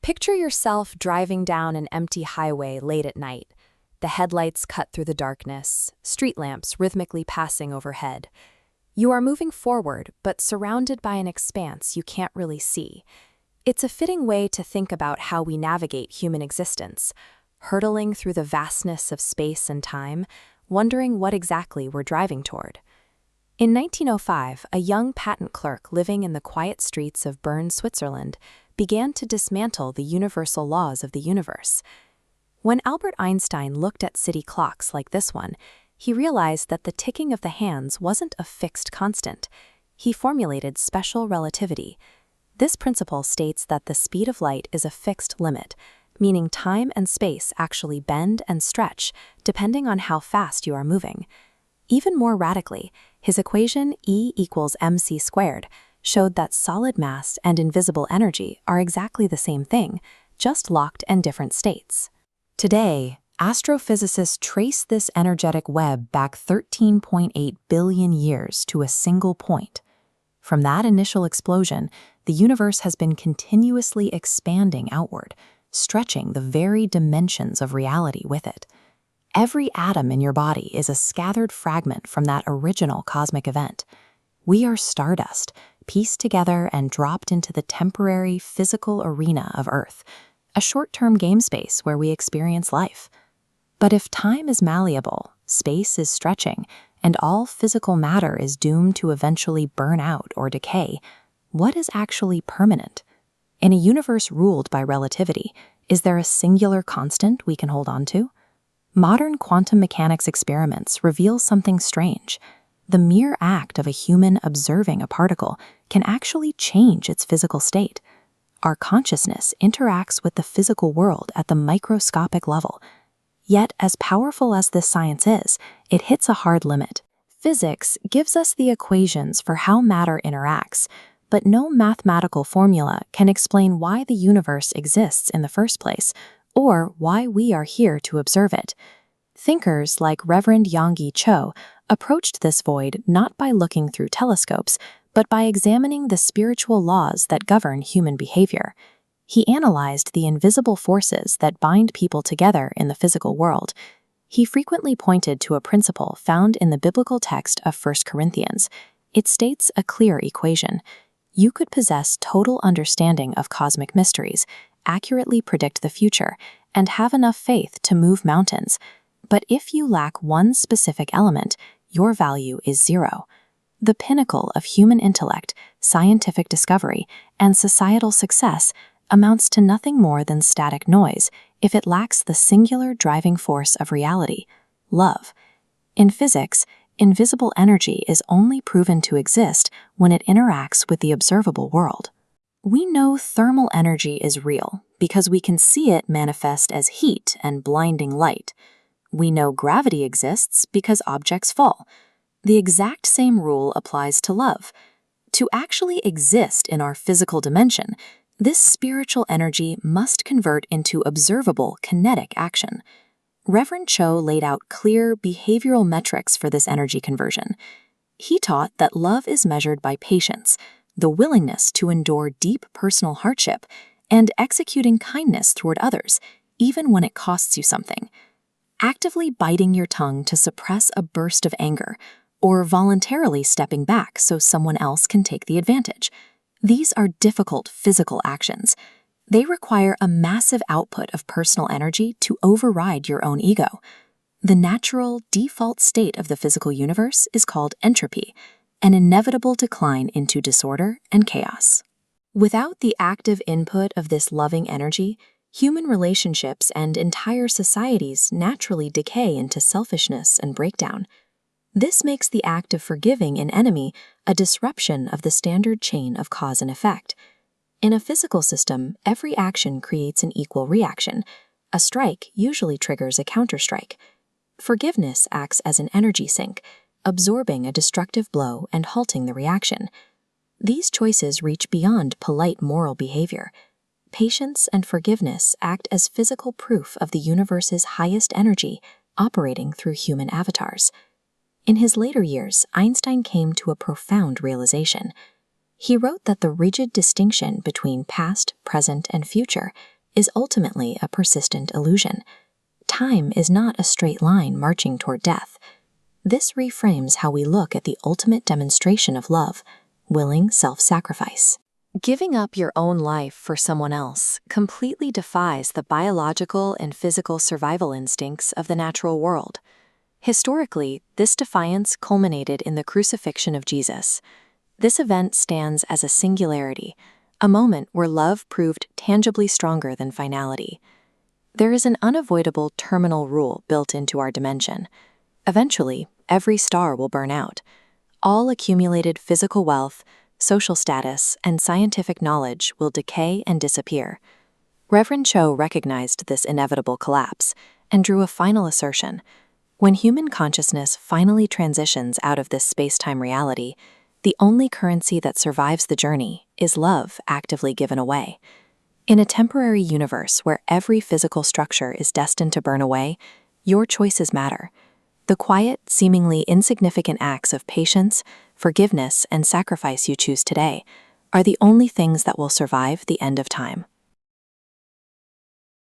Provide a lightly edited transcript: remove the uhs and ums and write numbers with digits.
Picture yourself driving down an empty highway late at night. The headlights cut through the darkness, street lamps rhythmically passing overhead. You are moving forward, but surrounded by an expanse you can't really see. It's a fitting way to think about how we navigate human existence, hurtling through the vastness of space and time, wondering what exactly we're driving toward. In 1905, a young patent clerk living in the quiet streets of Bern, Switzerland, began to dismantle the universal laws of the universe. When Albert Einstein looked at city clocks like this one, he realized that the ticking of the hands wasn't a fixed constant. He formulated special relativity. This principle states that the speed of light is a fixed limit, meaning time and space actually bend and stretch depending on how fast you are moving. Even more radically, his equation E equals mc squared showed that solid mass and invisible energy are exactly the same thing, just locked in different states. Today, astrophysicists trace this energetic web back 13.8 billion years to a single point. From that initial explosion, the universe has been continuously expanding outward, stretching the very dimensions of reality with it. Every atom in your body is a scattered fragment from that original cosmic event. We are stardust, pieced together and dropped into the temporary physical arena of Earth, a short-term game space where we experience life. But if time is malleable, space is stretching, and all physical matter is doomed to eventually burn out or decay, what is actually permanent? In a universe ruled by relativity, is there a singular constant we can hold on to? Modern quantum mechanics experiments reveal something strange. The mere act of a human observing a particle can actually change its physical state. Our consciousness interacts with the physical world at the microscopic level. Yet, as powerful as this science is, it hits a hard limit. Physics gives us the equations for how matter interacts, but no mathematical formula can explain why the universe exists in the first place, or why we are here to observe it. Thinkers like Reverend Yonggi Cho approached this void not by looking through telescopes, but by examining the spiritual laws that govern human behavior. He analyzed the invisible forces that bind people together in the physical world. He frequently pointed to a principle found in the biblical text of 1 Corinthians. It states a clear equation. You could possess total understanding of cosmic mysteries, accurately predict the future, and have enough faith to move mountains. But if you lack one specific element, your value is zero. The pinnacle of human intellect, scientific discovery, and societal success amounts to nothing more than static noise if it lacks the singular driving force of reality, love. In physics, invisible energy is only proven to exist when it interacts with the observable world. We know thermal energy is real because we can see it manifest as heat and blinding light. We know gravity exists because objects fall. The exact same rule applies to love. To actually exist in our physical dimension, this spiritual energy must convert into observable kinetic action. Reverend Cho laid out clear behavioral metrics for this energy conversion. He taught that love is measured by patience, the willingness to endure deep personal hardship, and executing kindness toward others, even when it costs you something. Actively biting your tongue to suppress a burst of anger, or voluntarily stepping back so someone else can take the advantage. These are difficult physical actions. They require a massive output of personal energy to override your own ego. The natural, default state of the physical universe is called entropy, an inevitable decline into disorder and chaos. Without the active input of this loving energy, human relationships and entire societies naturally decay into selfishness and breakdown. This makes the act of forgiving an enemy a disruption of the standard chain of cause and effect. In a physical system, every action creates an equal reaction. A strike usually triggers a counterstrike. Forgiveness acts as an energy sink, absorbing a destructive blow and halting the reaction. These choices reach beyond polite moral behavior. Patience and forgiveness act as physical proof of the universe's highest energy operating through human avatars. In his later years, Einstein came to a profound realization. He wrote that the rigid distinction between past, present, and future is ultimately a persistent illusion. Time is not a straight line marching toward death. This reframes how we look at the ultimate demonstration of love, willing self-sacrifice. Giving up your own life for someone else completely defies the biological and physical survival instincts of the natural world. Historically, this defiance culminated in the crucifixion of Jesus. This event stands as a singularity, a moment where love proved tangibly stronger than finality. There is an unavoidable terminal rule built into our dimension. Eventually, every star will burn out. All accumulated physical wealth, social status, and scientific knowledge will decay and disappear. Reverend Cho recognized this inevitable collapse and drew a final assertion. When human consciousness finally transitions out of this space-time reality, the only currency that survives the journey is love actively given away. In a temporary universe where every physical structure is destined to burn away, your choices matter. The quiet, seemingly insignificant acts of patience, forgiveness, and sacrifice you choose today are the only things that will survive the end of time.